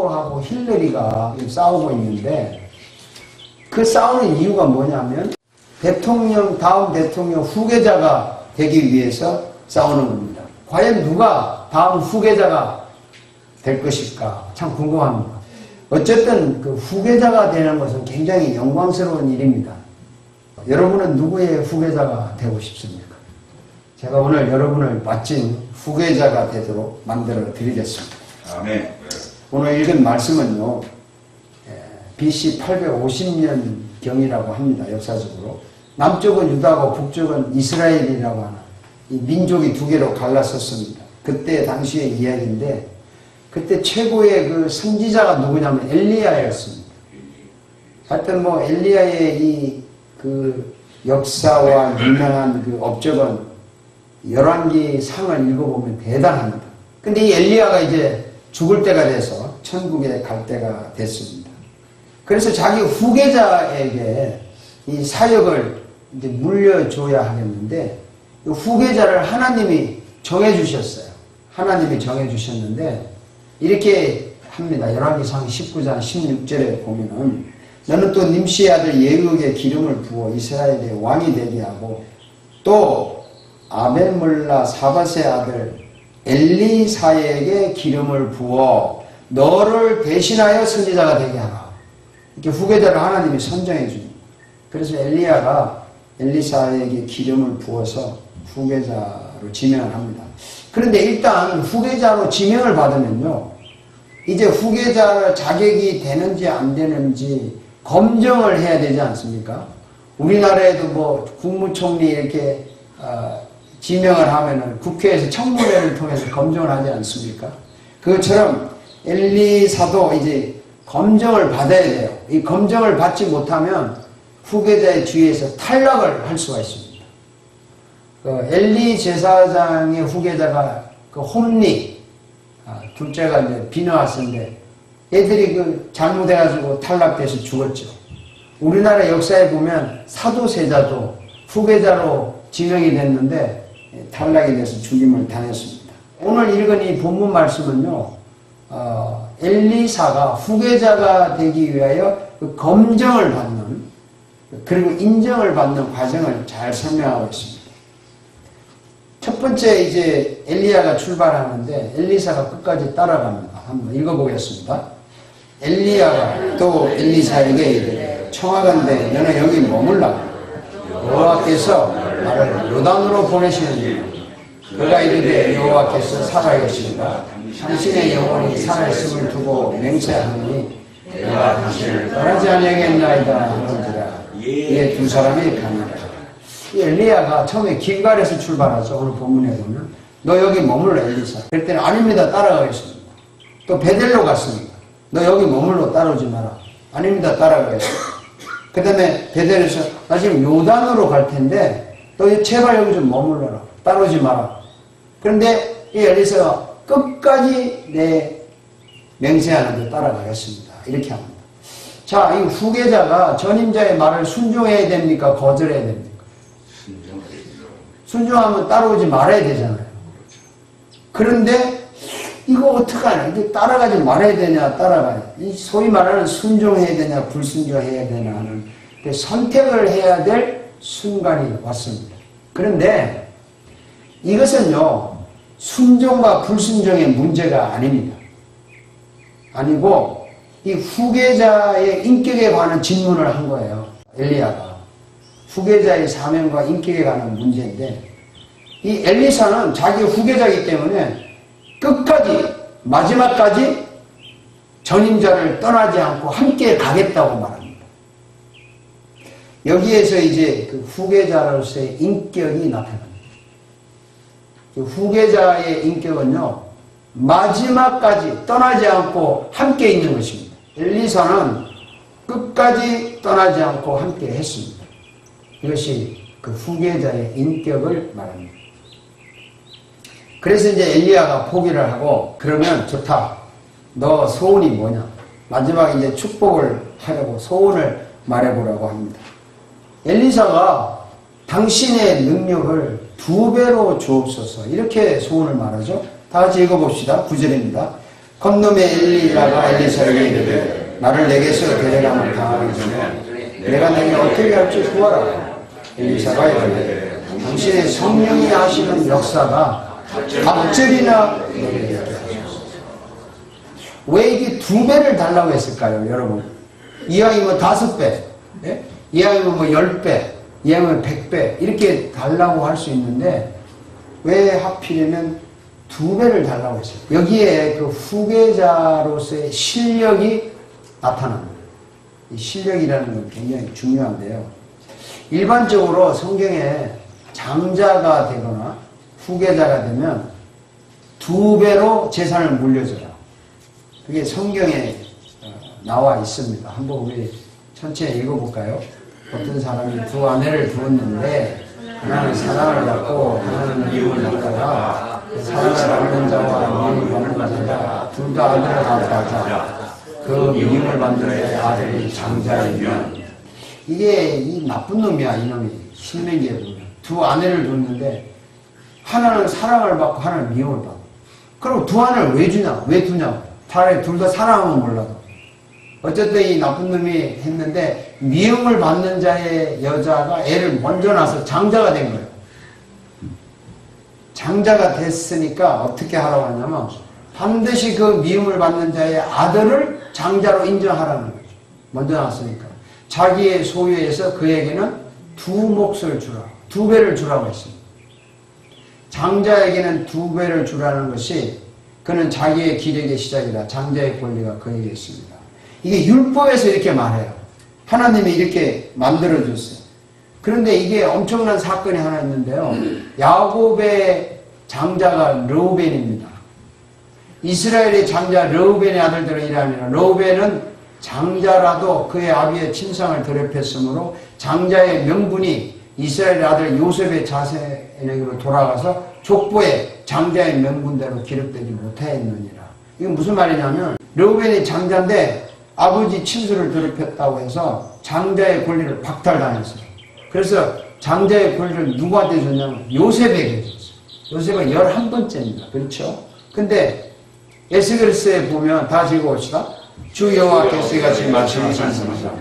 사도하고 힐러리가 싸우고 있는데 그 싸우는 이유가 뭐냐면 다음 대통령 후계자가 되기 위해서 싸우는 겁니다. 과연 누가 다음 후계자가 될 것일까 참 궁금합니다. 어쨌든 그 후계자가 되는 것은 굉장히 영광스러운 일입니다. 여러분은 누구의 후계자가 되고 싶습니까? 제가 오늘 여러분을 멋진 후계자가 되도록 만들어 드리겠습니다. 아멘. 오늘 읽은 말씀은요, BC 850년 경이라고 합니다. 역사적으로. 남쪽은 유다고 북쪽은 이스라엘이라고 하는 이 민족이 두 개로 갈랐었습니다. 그때 당시의 이야기인데 그때 최고의 그 선지자가 누구냐면 엘리야였습니다. 하여튼 뭐 엘리야의 그 역사와 유명한 그 업적은 열왕기 상을 읽어보면 대단합니다. 근데 이 엘리야가 이제 죽을 때가 돼서 천국에 갈 때가 됐습니다. 그래서 자기 후계자에게 이 사역을 이제 물려줘야 하겠는데 이 후계자를 하나님이 정해주셨어요. 하나님이 정해주셨는데 이렇게 합니다. 열왕기상 19장 16절에 보면은 너는 또 nim시의 아들 예후에게 기름을 부어 이스라엘의 왕이 되게 하고 또 아벨몰라 사밧의 아들 엘리사에게 기름을 부어 너를 대신하여 선지자가 되게 하라. 이렇게 후계자를 하나님이 선정해 줍니다. 그래서 엘리야가 엘리사에게 기름을 부어서 후계자로 지명을 합니다. 그런데 일단 후계자로 지명을 받으면요, 이제 후계자 자격이 되는지 안 되는지 검증을 해야 되지 않습니까? 우리나라에도 뭐 국무총리 이렇게 지명을 하면은 국회에서 청문회를 통해서 검증을 하지 않습니까? 그것처럼 엘리사도 이제 검증을 받아야 돼요. 이 검증을 받지 못하면 후계자의 주위에서 탈락을 할 수가 있습니다. 엘리 제사장의 후계자가 그 홈리, 둘째가 이제 비느하스인데 애들이 그 잘못해가지고 탈락돼서 죽었죠. 우리나라 역사에 보면 사도세자도 후계자로 지명이 됐는데 탈락이 돼서 죽임을 당했습니다. 오늘 읽은 이 본문 말씀은요, 엘리사가 후계자가 되기 위하여 그 검증을 받는 그리고 인정을 받는 과정을 잘 설명하고 있습니다. 첫 번째 이제 엘리야가 출발하는데 엘리사가 끝까지 따라갑니다. 한번 읽어보겠습니다. 엘리야가 또 엘리사에게 이르되 청하건대 너는 여기 머물라. 여호와께서 나를 요단으로 보내시느니라. 그가 이르되 여호와께서 살아계시니라. 당신의 영혼이 살아있음을 두고 맹세하노니 내가 당신을 떠나지 아니하겠나이다 하는지라. 이에 두 사람이 가니라. 이 엘리야가 처음에 길갈에서 출발하죠. 오늘 본문에 보면 너 여기 머물러 엘리사. 그랬더니 아닙니다. 따라가겠습니다. 또 베델로 갔습니다. 너 여기 머물러 따라오지 마라. 아닙니다. 따라가겠습니다. 그 다음에 베델에서 나 지금 요단으로 갈 텐데 너 제발 여기 좀 머물러라. 따라오지 마라. 그런데 이 엘리사가 끝까지 내 맹세하는데 따라가겠습니다. 이렇게 합니다. 자, 이 후계자가 전임자의 말을 순종해야 됩니까? 거절해야 됩니까? 순종하면 따라오지 말아야 되잖아요. 그런데 이거 어떡하냐? 이게 따라가지 말아야 되냐? 따라가야. 이 소위 말하는 순종해야 되냐? 불순종해야 되냐? 하는 선택을 해야 될 순간이 왔습니다. 그런데 이것은요, 순종과 불순종의 문제가 아닙니다. 아니고 이 후계자의 인격에 관한 질문을 한 거예요. 엘리야가. 후계자의 사명과 인격에 관한 문제인데 이 엘리사는 자기 후계자이기 때문에 끝까지 마지막까지 전임자를 떠나지 않고 함께 가겠다고 말합니다. 여기에서 이제 그 후계자로서의 인격이 나타납니다. 그 후계자의 인격은요, 마지막까지 떠나지 않고 함께 있는 것입니다. 엘리사는 끝까지 떠나지 않고 함께 했습니다. 이것이 그 후계자의 인격을 말합니다. 그래서 이제 엘리야가 포기를 하고 그러면 좋다. 너 소원이 뭐냐? 마지막에 이제 축복을 하려고 소원을 말해보라고 합니다. 엘리사가 당신의 능력을 2배로 주옵소서 이렇게 소원을 말하죠. 다 같이 읽어봅시다. 9절입니다. 겉놈의 엘리야가 엘리사에게 이르되 나를 내게서 데려가면 당하기 전에 내가 내게 어떻게 할지 구하라. 엘리사가 이르되 당신의 성령이 하시는 역사가 갑절이나 내게 하소서. 왜 이게 2배를 달라고 했을까요, 여러분? 이왕이면 5배, 예? 이왕이면 뭐 10배, 이왕이면 100배 이렇게 달라고 할 수 있는데 왜 하필이면 2배를 달라고 했어요? 여기에 그 후계자로서의 실력이 나타납니다. 이 실력이라는 건 굉장히 중요한데요. 일반적으로 성경에 장자가 되거나 후계자가 되면 2배로 재산을 물려줘요. 그게 성경에 나와 있습니다. 한번 우리 천천히 읽어볼까요? 어떤 사람이 2 아내를 두었는데 하나는 사랑을 받고 하나는 미움을 받다가 사랑을 받는 자와 미움을 받는 자가 둘 다 아들을 낳았다가 그 미움을 받는 자의 아들이 장자이면 이게 이 나쁜 놈이야, 이놈이. 신명기에 보면 2 아내를 뒀는데 하나는 사랑을 받고 하나는 미움을 받고. 그럼 2 아내를 왜 주냐? 왜 두냐? 차라리 둘 다 사랑하면 몰라도. 어쨌든 이 나쁜 놈이 했는데 미움을 받는 자의 여자가 애를 먼저 낳아서 장자가 된 거예요. 장자가 됐으니까 어떻게 하라고 하냐면 반드시 그 미움을 받는 자의 아들을 장자로 인정하라는 거죠. 먼저 낳았으니까. 자기의 소유에서 그에게는 2 몫을 주라. 2배를 주라고 했습니다. 장자에게는 2배를 주라는 것이 그는 자기의 기력의 시작이다. 장자의 권리가 그에게 있습니다. 이게 율법에서 이렇게 말해요. 하나님이 이렇게 만들어줬어요. 그런데 이게 엄청난 사건이 하나 있는데요. 야곱의 장자가 르우벤입니다. 이스라엘의 장자 르우벤의 아들들은 이라니라. 르우벤은 장자라도 그의 아비의 친상을 더럽혔으므로 장자의 명분이 이스라엘의 아들 요셉의 자손에게로 돌아가서 족보에 장자의 명분대로 기록되지 못하였느니라. 이건 무슨 말이냐면 르우벤이 장자인데 아버지 친수를 더럽혔다고 해서 장자의 권리를 박탈당했어요. 그래서 장자의 권리를 누구한테 줬냐면 요셉에게 줬어요. 요셉은 11번째입니다. 그렇죠? 근데 에스겔서에 보면 다 읽어봅시다. 주 여호와께서 이같이 말씀하셨습니다.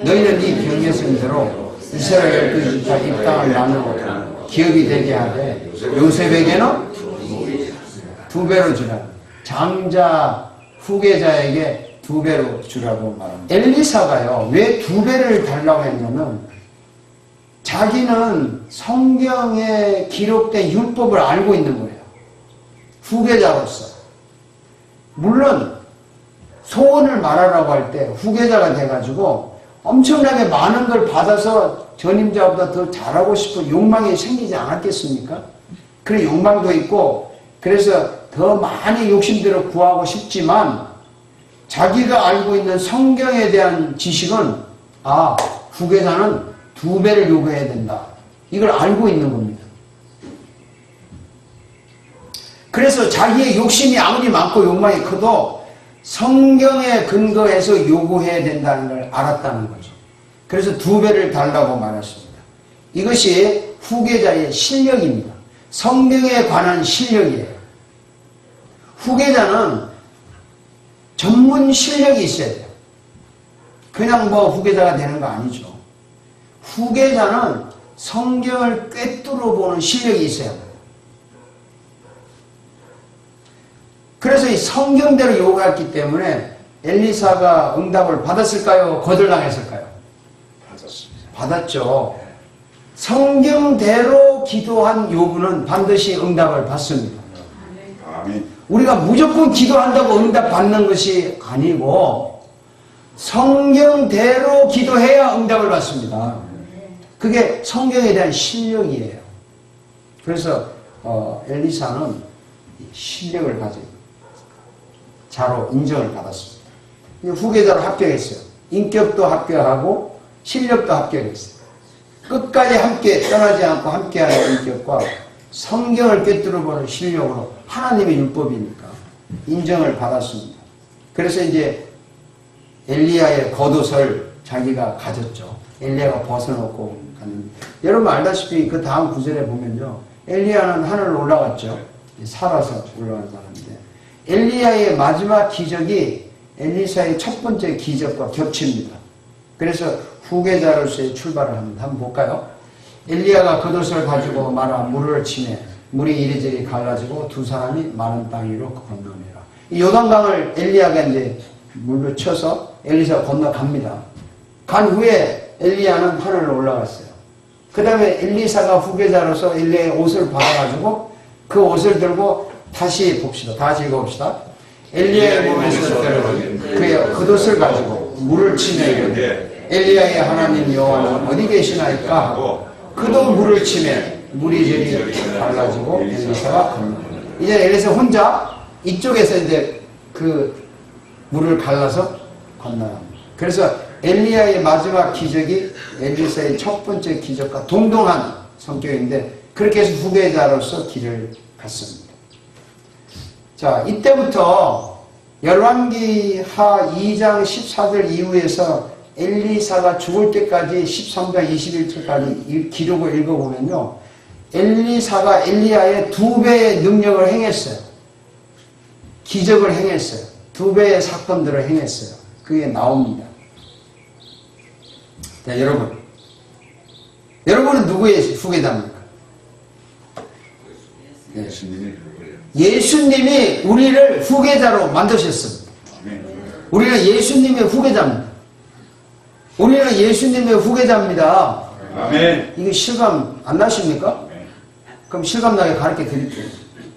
너희는 이 병례성대로 이스라엘 12지파 이 땅을 나누고 기업이 되게 하되 요셉에게는 2배로 주라. 장자 후계자에게 2배로 주라고 말합니다. 엘리사가요, 왜 2배를 달라고 했냐면 자기는 성경에 기록된 율법을 알고 있는 거예요. 후계자로서. 물론 소원을 말하라고 할 때 후계자가 돼가지고 엄청나게 많은 걸 받아서 전임자보다 더 잘하고 싶은 욕망이 생기지 않았겠습니까? 그런 욕망도 있고 그래서 더 많이 욕심대로 구하고 싶지만 자기가 알고 있는 성경에 대한 지식은 후계자는 2배를 요구해야 된다. 이걸 알고 있는 겁니다. 그래서 자기의 욕심이 아무리 많고 욕망이 커도 성경에 근거해서 요구해야 된다는 걸 알았다는 거죠. 그래서 2배를 달라고 말했습니다. 이것이 후계자의 실력입니다. 성경에 관한 실력이에요. 후계자는 전문 실력이 있어야 돼요. 그냥 뭐 후계자가 되는 거 아니죠. 후계자는 성경을 꿰뚫어 보는 실력이 있어야 돼요. 그래서 이 성경대로 요구했기 때문에 엘리사가 응답을 받았을까요? 거절당했을까요? 받았습니다. 받았죠. 성경대로 기도한 요구는 반드시 응답을 받습니다. 아멘. 우리가 무조건 기도한다고 응답 받는 것이 아니고 성경대로 기도해야 응답을 받습니다. 그게 성경에 대한 실력이에요. 그래서 엘리사는 실력을 가지고 자로 인정을 받았습니다. 후계자로 합격했어요. 인격도 합격하고 실력도 합격했어요. 끝까지 함께 떠나지 않고 함께하는 인격과 성경을 꿰뚫어보는 실력으로 하나님의 율법이니까 인정을 받았습니다. 그래서 이제 엘리야의 겉옷을 자기가 가졌죠. 엘리야가 벗어놓고 갔는데 여러분 알다시피 그 다음 구절에 보면요. 엘리야는 하늘로 올라갔죠. 살아서 올라간 사람인데 엘리야의 마지막 기적이 엘리사의 첫 번째 기적과 겹칩니다. 그래서 후계자로서의 출발을 합니다. 한번 볼까요? 엘리야가 겉옷을 가지고 말아 물을 치매 물이 이리저리 갈라지고 두 사람이 마른 땅 위로 건너니라. 이 요단강을 엘리야가 이제 물로 쳐서 엘리사가 건너갑니다. 간 후에 엘리야는 하늘로 올라갔어요. 그 다음에 엘리사가 후계자로서 엘리야의 옷을 받아가지고 그 옷을 들고 다시 봅시다. 다시 읽어봅시다. 엘리야의 몸에서 들은 그의 겉옷을 가지고 물을 치며 이르되 엘리야의 하나님 여호와는 어디 계시나이까 하고 그도 물을 치며 물이 저리 갈라지고 엘리사가 건너니라. 이제 엘리사 혼자 이쪽에서 이제 그 물을 갈라서 건너갑니다. 그래서 엘리야의 마지막 기적이 엘리사의 첫 번째 기적과 동등한 성격인데 그렇게 해서 후계자로서 길을 갔습니다. 자, 이때부터 열왕기 하 2장 14절 이후에서 엘리사가 죽을 때까지 13장 21절까지 이 기록을 읽어보면요. 엘리사가 엘리야의 2배의 능력을 행했어요. 기적을 행했어요. 2배의 사건들을 행했어요. 그게 나옵니다. 자, 여러분은 누구의 후계자입니까? 예수님이 우리를 후계자로 만드셨습니다. 우리는 예수님의 후계자입니다. 우리는 예수님의 후계자입니다. 아멘. 이게 실감 안 나십니까? 그럼 실감 나게 가르쳐 드릴게요.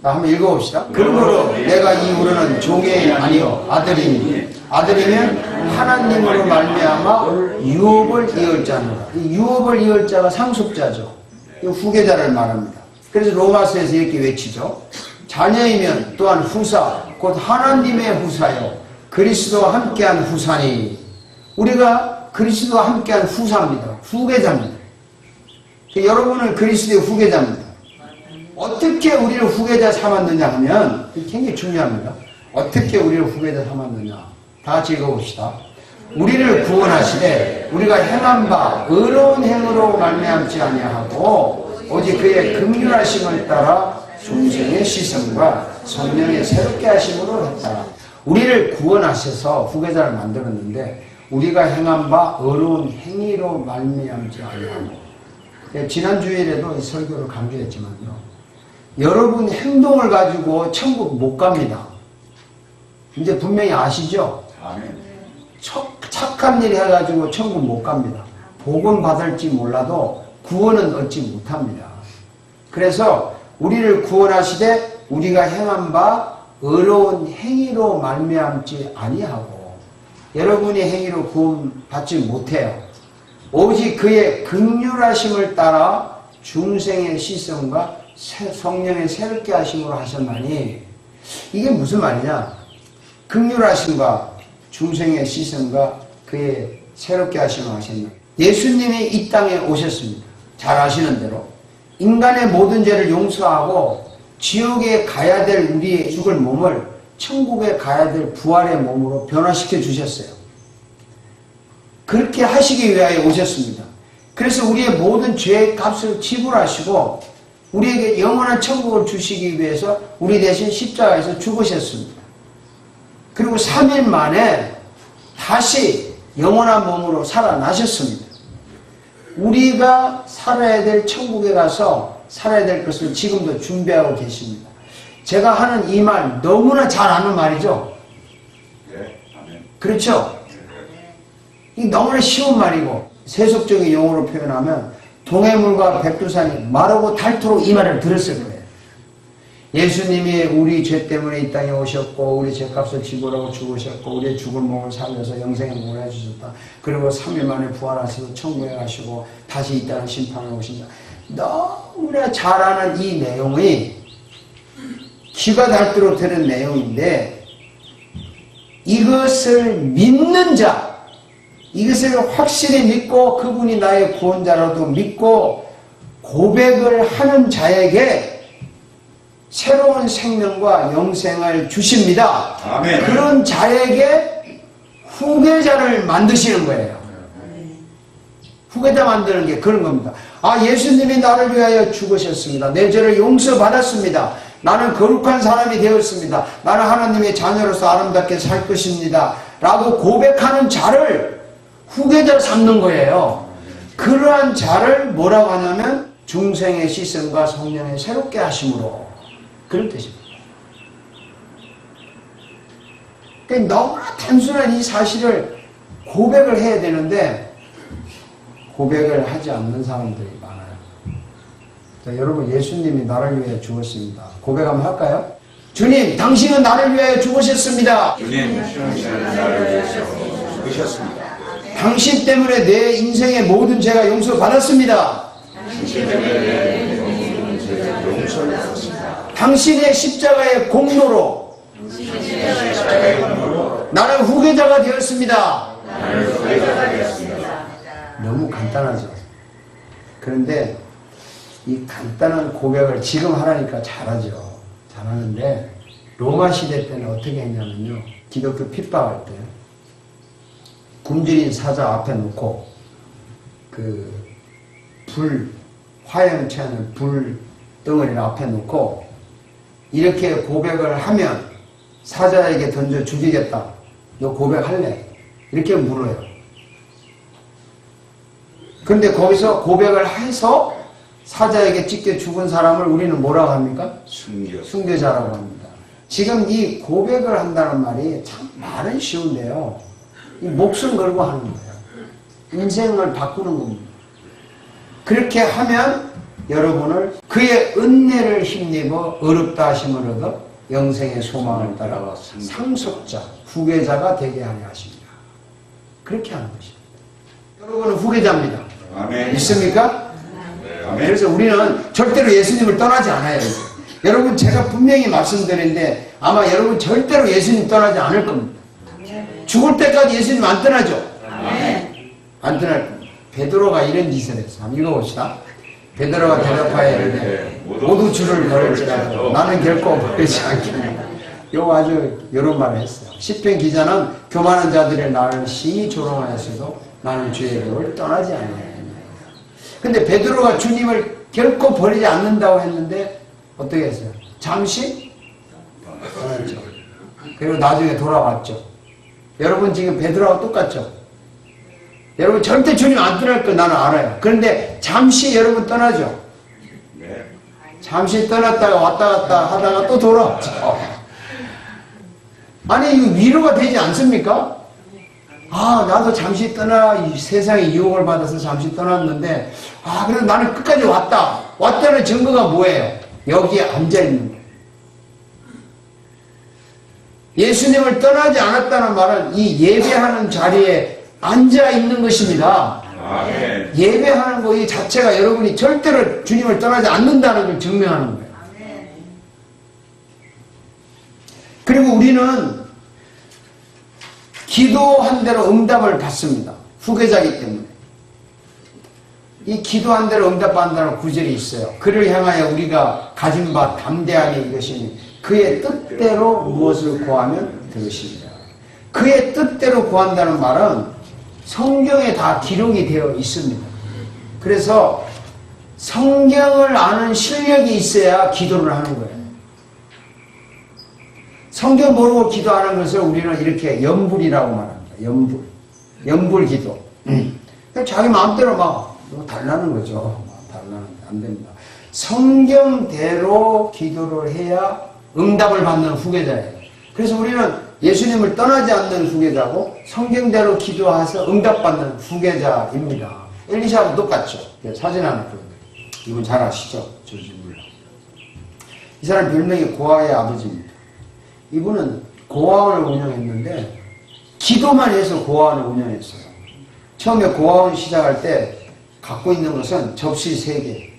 자, 한번 읽어봅시다. 그러므로 내가 이후로는 종이 아니요 아들이니 아들이면 하나님으로 말미암아 유업을 이을 자노라. 이 유업을 이을 자가 상속자죠. 이 후계자를 말합니다. 그래서 로마서에서 이렇게 외치죠. 자녀이면 또한 후사 곧 하나님의 후사요 그리스도와 함께한 후사니. 우리가 그리스도와 함께한 후사입니다. 후계자입니다. 여러분은 그리스도의 후계자입니다. 어떻게 우리를 후계자 삼았느냐 하면 굉장히 중요합니다. 어떻게 우리를 후계자 삼았느냐. 다 같이 읽어봅시다. 우리를 구원하시되 우리가 행한 바 의로운 행으로 말미암지 아니하고 오직 그의 긍휼하심을 따라 중생의 시선과 성령의 새롭게 하심으로 했다. 우리를 구원하셔서 후계자를 만들었는데 우리가 행한 바 의로운 행위로 말미암지 아니하고. 지난 주일에도 이 설교를 강조했지만요. 여러분 행동을 가지고 천국 못 갑니다. 이제 분명히 아시죠? 아멘. 착한 일 해가지고 천국 못 갑니다. 복은 받을지 몰라도 구원은 얻지 못합니다. 그래서 우리를 구원하시되 우리가 행한 바 의로운 행위로 말미암지 아니하고. 여러분이 행위로 구원받지 못해요. 오직 그의 긍휼하심을 따라 중생의 시선과 성령의 새롭게 하심으로 하셨나니. 이게 무슨 말이냐? 긍휼하심과 중생의 시선과 그의 새롭게 하심을 하셨나. 예수님이 이 땅에 오셨습니다. 잘 아시는 대로 인간의 모든 죄를 용서하고 지옥에 가야 될 우리의 죽을 몸을 천국에 가야 될 부활의 몸으로 변화시켜 주셨어요. 그렇게 하시기 위하여 오셨습니다. 그래서 우리의 모든 죄의 값을 지불하시고 우리에게 영원한 천국을 주시기 위해서 우리 대신 십자가에서 죽으셨습니다. 그리고 3일 만에 다시 영원한 몸으로 살아나셨습니다. 우리가 살아야 될 천국에 가서 살아야 될 것을 지금도 준비하고 계십니다. 제가 하는 이 말 너무나 잘 아는 말이죠? 네. 아멘. 그렇죠? 이 너무나 쉬운 말이고 세속적인 용어로 표현하면 동해물과 백두산이 마르고 닳도록 이 말을 들었을 거예요. 예수님이 우리 죄 때문에 이 땅에 오셨고 우리 죄값을 지불하고 죽으셨고 우리의 죽을 몸을 살려서 영생의 몸을 해주셨다. 그리고 3일 만에 부활하시고 천국에 가시고 다시 이 땅을 심판하러 오신다. 너무나 잘 아는 이 내용이 귀가 닳도록 들은 내용인데 이것을 믿는 자, 이것을 확실히 믿고 그분이 나의 구원자라도 믿고 고백을 하는 자에게 새로운 생명과 영생을 주십니다. 아멘. 그런 자에게 후계자를 만드시는 거예요. 후계자 만드는 게 그런 겁니다. 아, 예수님이 나를 위하여 죽으셨습니다. 내 죄를 용서받았습니다. 나는 거룩한 사람이 되었습니다. 나는 하나님의 자녀로서 아름답게 살 것입니다. 라고 고백하는 자를 후계자 삼는 거예요. 그러한 자를 뭐라고 하냐면 중생의 시선과 성령의 새롭게 하심으로, 그런 뜻입니다. 그러니까 너무나 단순한 이 사실을 고백을 해야 되는데 고백을 하지 않는 사람들이 많아요. 자, 여러분, 예수님이 나를 위해 죽었습니다. 고백 한번 할까요? 주님, 당신은 나를 위해 죽으셨습니다. 주님, 나를 위해서 죽으셨습니다. 당신 때문에 내 인생의 모든 죄가 용서받았습니다. 용서를 받았습니다. 당신의 십자가의 공로로 나는 후계자가 되었습니다. 너무 간단하죠. 그런데 이 간단한 고백을 지금 하라니까 잘하죠. 잘하는데 로마 시대 때는 어떻게 했냐면요. 기독교 핍박할 때 굶주린 사자 앞에 놓고 화염체는 불 덩어리를 앞에 놓고 이렇게 고백을 하면 사자에게 던져 죽이겠다. 너 고백할래? 이렇게 물어요. 그런데 거기서 고백을 해서 사자에게 찢겨 죽은 사람을 우리는 뭐라고 합니까? 순교자라고 합니다. 지금 이 고백을 한다는 말이 참 말은 쉬운데요. 이 목숨 걸고 하는 거예요. 인생을 바꾸는 겁니다. 그렇게 하면 여러분을 그의 은혜를 힘입어 어렵다 하심을 얻어 영생의 소망을 따라 상속자, 후계자가 되게 하려 하십니다. 그렇게 하는 것입니다. 여러분은 후계자입니다. 아멘. 믿습니까? 아멘. 그래서 우리는 절대로 예수님을 떠나지 않아요. 여러분, 제가 분명히 말씀드리는데 아마 여러분 절대로 예수님 떠나지 않을 겁니다. 죽을 때까지 예수님 안 떠나죠? 안 떠날 겁니다. 베드로가 이런 짓을 했어. 한번 읽어봅시다. 베드로가 대답하여 이르되 모두 주를 버릴지라도 나는 결코 버리지 않겠노라. 요 아주 이런 말을 했어요. 시편 기자는 교만한 자들의 나를 심히 조롱하였어도 나는 주의 법을 떠나지 않아요. 근데 베드로가 주님을 결코 버리지 않는다고 했는데 어떻게 했어요? 잠시 떠났죠. 그리고 나중에 돌아왔죠. 여러분, 지금 베드로와 똑같죠? 여러분, 절대 주님 안 떠날 거 나는 알아요. 그런데 잠시 여러분 떠나죠? 네. 잠시 떠났다가 왔다 갔다 하다가 또 돌아왔죠. 아니, 이거 위로가 되지 않습니까? 아, 나도 잠시 이 세상의 유혹을 받아서 잠시 떠났는데, 그래도 나는 끝까지 왔다. 왔다는 증거가 뭐예요? 여기에 앉아있는 거예요. 예수님을 떠나지 않았다는 말은 이 예배하는 자리에 앉아있는 것입니다. 아멘. 예배하는 거 이 자체가 여러분이 절대로 주님을 떠나지 않는다는 걸 증명하는 거예요. 그리고 우리는 기도한 대로 응답을 받습니다. 후계자이기 때문에. 이 기도한 대로 응답받는다는 구절이 있어요. 그를 향하여 우리가 가진 바 담대하게 이것이니 그의 뜻대로 무엇을 구하면 되것입니다. 그의 뜻대로 구한다는 말은 성경에 다 기록이 되어 있습니다. 그래서 성경을 아는 실력이 있어야 기도를 하는 거예요. 성경 모르고 기도하는 것을 우리는 이렇게 염불이라고 말합니다. 염불 기도. 자기 마음대로 막 달라는 거죠. 안 됩니다. 성경대로 기도를 해야 응답을 받는 후계자예요. 그래서 우리는 예수님을 떠나지 않는 후계자고 성경대로 기도해서 응답받는 후계자입니다. 엘리샤하고 똑같죠. 사진 하나 보여드릴게요. 이분 잘 아시죠? 이 사람 별명이 고아의 아버지입니다. 이분은 고아원을 운영했는데 기도만 해서 고아원을 운영했어요. 처음에 고아원 시작할 때 갖고 있는 것은 접시 3개,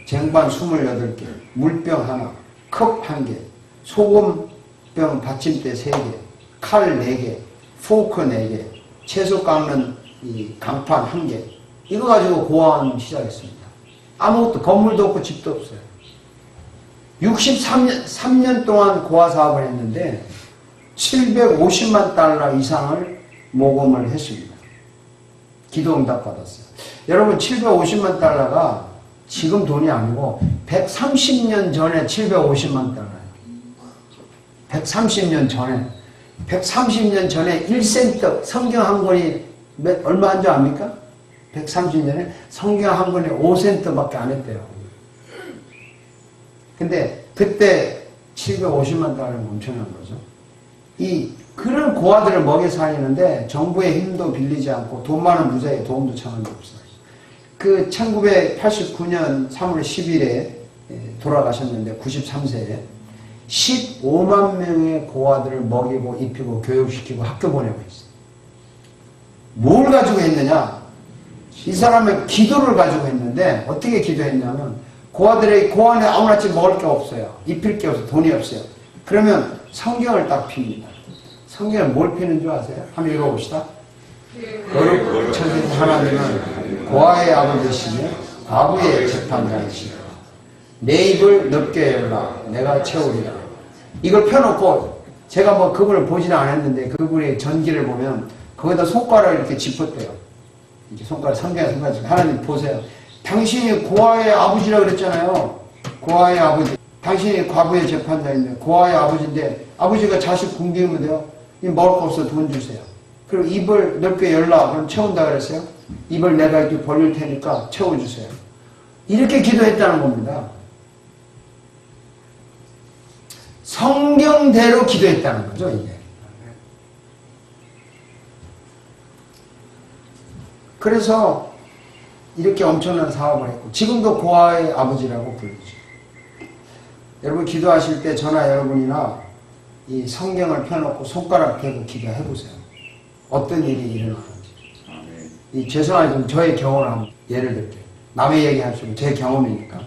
쟁반 28개, 물병 하나, 컵 1개, 소금병 받침대 3개, 칼 4개, 포크 4개, 채소 깎는 이 강판 1개. 이거 가지고 고아원 시작했습니다. 아무것도, 건물도 없고 집도 없어요. 63년 동안 고아 사업을 했는데 750만 달러 이상을 모금을 했습니다. 기도 응답 받았어요. 여러분, 750만 달러가 지금 돈이 아니고 130년 전에 750만 달러예요. 130년 전에. 130년 전에 1센트 성경 한 권이 얼마 한 줄 압니까? 130년에 성경 한 권이 5센트밖에 안 했대요. 근데 그때 750만 달러는 엄청난 거죠. 그런 고아들을 먹여 살리는데 정부의 힘도 빌리지 않고 돈 많은 부자의 도움도 청한 게 없어요. 그 1989년 3월 10일에 돌아가셨는데 93세에 15만 명의 고아들을 먹이고 입히고 교육시키고 학교 보내고 있어요. 뭘 가지고 했느냐? 이 사람은 기도를 가지고 했는데 어떻게 기도했냐면 고아들의 고안에 아무렇지 먹을 게 없어요. 입힐 게 없어요. 돈이 없어요. 그러면 성경을 딱 핍니다. 성경을 뭘 피는 줄 아세요? 한번 읽어봅시다. 거룩 천신 하나님은 고아의 아버지시며 과부의 재판장이시며 내 입을 넓게 열라 내가 채우리라. 이걸 펴놓고 제가 뭐 그분을 보지는 않았는데 그분의 전기를 보면 거기다 손가락을 이렇게 짚었대요. 이렇게 손가락 성경에 손가락 하나님 보세요. 당신이 고아의 아버지라고 그랬잖아요. 고아의 아버지. 당신이 과부의 재판장인데 고아의 아버지인데 아버지가 자식 굶기면 돼요. 먹을 거 없어 돈 주세요. 그리고 입을 넓게 열라 그럼 채운다 그랬어요. 입을 내가 이렇게 벌릴 테니까 채워주세요. 이렇게 기도했다는 겁니다. 성경대로 기도했다는 거죠, 이게. 그래서 이렇게 엄청난 사업을 했고 지금도 고아의 아버지라고 부르죠. 여러분 기도하실 때 저나 여러분이나 이 성경을 펴놓고 손가락 대고 기도해 보세요. 어떤 일이 일어나는지. 죄송하지만 저의 경험을 한번 예를 들게요. 남의 얘기할 수 없고 제 경험이니까.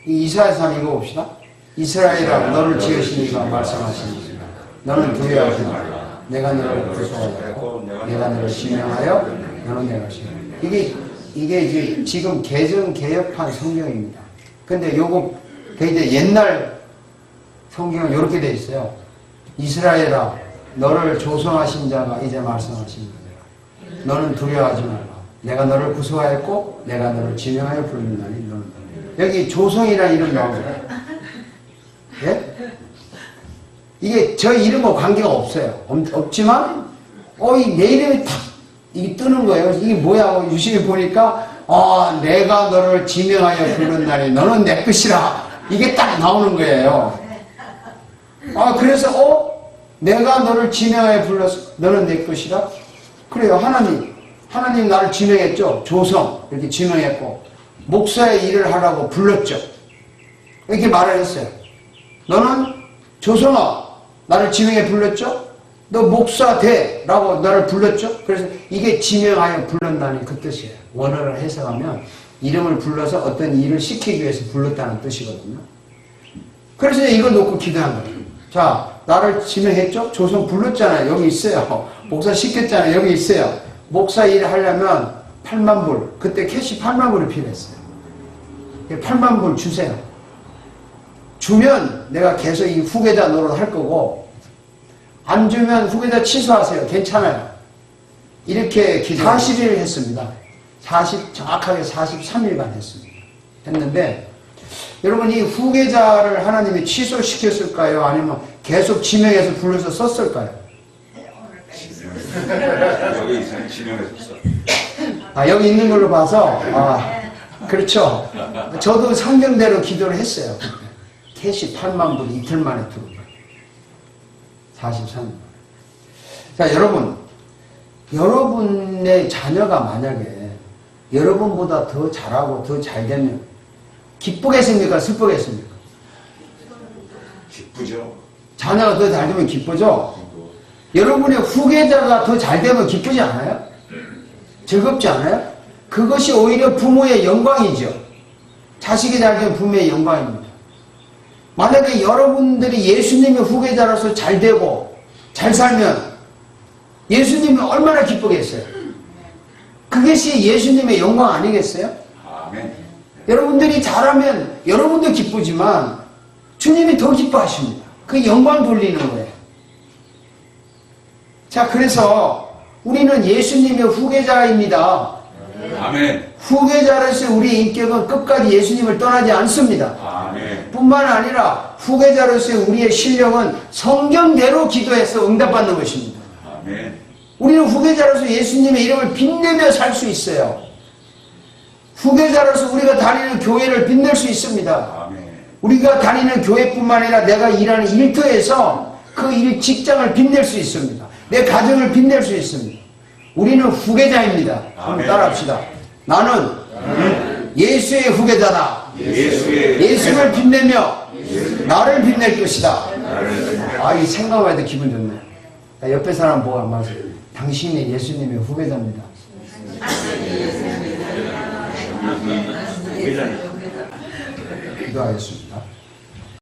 이 이사야서 한번 읽어봅시다. 이스라엘아 너를 지으신 이가 말씀하시니 너는 두려워하지 말라. 내가 너를 구속하였고 내가 너를 지명하여 너는 내가 지명하여. 이게 지금 개정 개혁한 성경입니다. 근데 요거 이제 옛날 성경은 이렇게 돼 있어요. 이스라엘아 너를 조성하신 자가 이제 말씀하십니다. 너는 두려워하지 말라. 내가 너를 구속하였고 내가 너를 지명하여 부르느니 너는. 여기 조성이라는 이름 나옵니다. 예? 이게 저 이름과 관계가 없어요. 없지만 내 이름이 탁 이게 뜨는 거예요. 이게 뭐야? 유심히 보니까 내가 너를 지명하여 부른다니 너는 내 것이라. 이게 딱 나오는 거예요. 그래서 내가 너를 지명하여 불렀어. 너는 내 것이라. 그래요. 하나님 나를 지명했죠. 조성 이렇게 지명했고 목사의 일을 하라고 불렀죠. 이렇게 말을 했어요. 너는 조성아 나를 지명해 불렀죠. 너 목사 돼 라고 나를 불렀죠. 그래서 이게 지명하여 불렀다는 그 뜻이에요. 원어를 해석하면 이름을 불러서 어떤 일을 시키기 위해서 불렀다는 뜻이거든요. 그래서 이걸 놓고 기도한 거예요. 자, 나를 지명했죠? 조성 불렀잖아요. 여기 있어요. 목사 시켰잖아요. 여기 있어요. 목사 일을 하려면 8만 불. 그때 캐시 8만 불이 필요했어요. 8만 불 주세요. 주면 내가 계속 이 후계자 노릇 할 거고 안 주면 후계자 취소하세요. 괜찮아요. 이렇게 기도 40일 했습니다. 정확하게 43일간 했습니다. 했는데 여러분 이 후계자를 하나님이 취소시켰을까요? 아니면 계속 지명해서 불러서 썼을까요? 여기 있어요. 지명해서 써. 여기 있는 걸로 봐서 그렇죠. 저도 성경대로 기도를 했어요. 캐시 8만 불 이틀 만에 들어온 거예요. 43일. 자, 여러분의 자녀가 만약에 여러분보다 더 잘하고 더 잘되면 기쁘겠습니까? 슬프겠습니까? 기쁘죠. 자녀가 더 잘되면 기쁘죠? 여러분의 후계자가 더 잘되면 기쁘지 않아요? 즐겁지 않아요? 그것이 오히려 부모의 영광이죠. 자식이 잘되면 부모의 영광입니다. 만약에 여러분들이 예수님의 후계자로서 잘되고 잘 살면 예수님이 얼마나 기쁘겠어요? 그것이 예수님의 영광 아니겠어요? 아멘. 여러분들이 잘하면 여러분도 기쁘지만 주님이 더 기뻐하십니다. 그 영광 돌리는 거예요. 자, 그래서 우리는 예수님의 후계자입니다. 아멘. 후계자로서 우리의 인격은 끝까지 예수님을 떠나지 않습니다. 아멘. 뿐만 아니라 후계자로서 우리의 실력은 성경대로 기도해서 응답받는 것입니다. 아멘. 우리는 후계자로서 예수님의 이름을 빛내며 살 수 있어요. 후계자로서 우리가 다니는 교회를 빛낼 수 있습니다. 아멘. 우리가 다니는 교회뿐만 아니라 내가 일하는 일터에서 그 직장을 빛낼 수 있습니다. 내 가정을 빛낼 수 있습니다. 우리는 후계자입니다. 한번 아멘. 따라합시다. 나는 예수의 후계자다. 예수를 빛내며 나를 빛낼 것이다. 아, 이 생각만 해도 기분 좋네. 옆에 사람 보고 한 말씀. 당신이 예수님의 후계자입니다. 기도하겠습니다.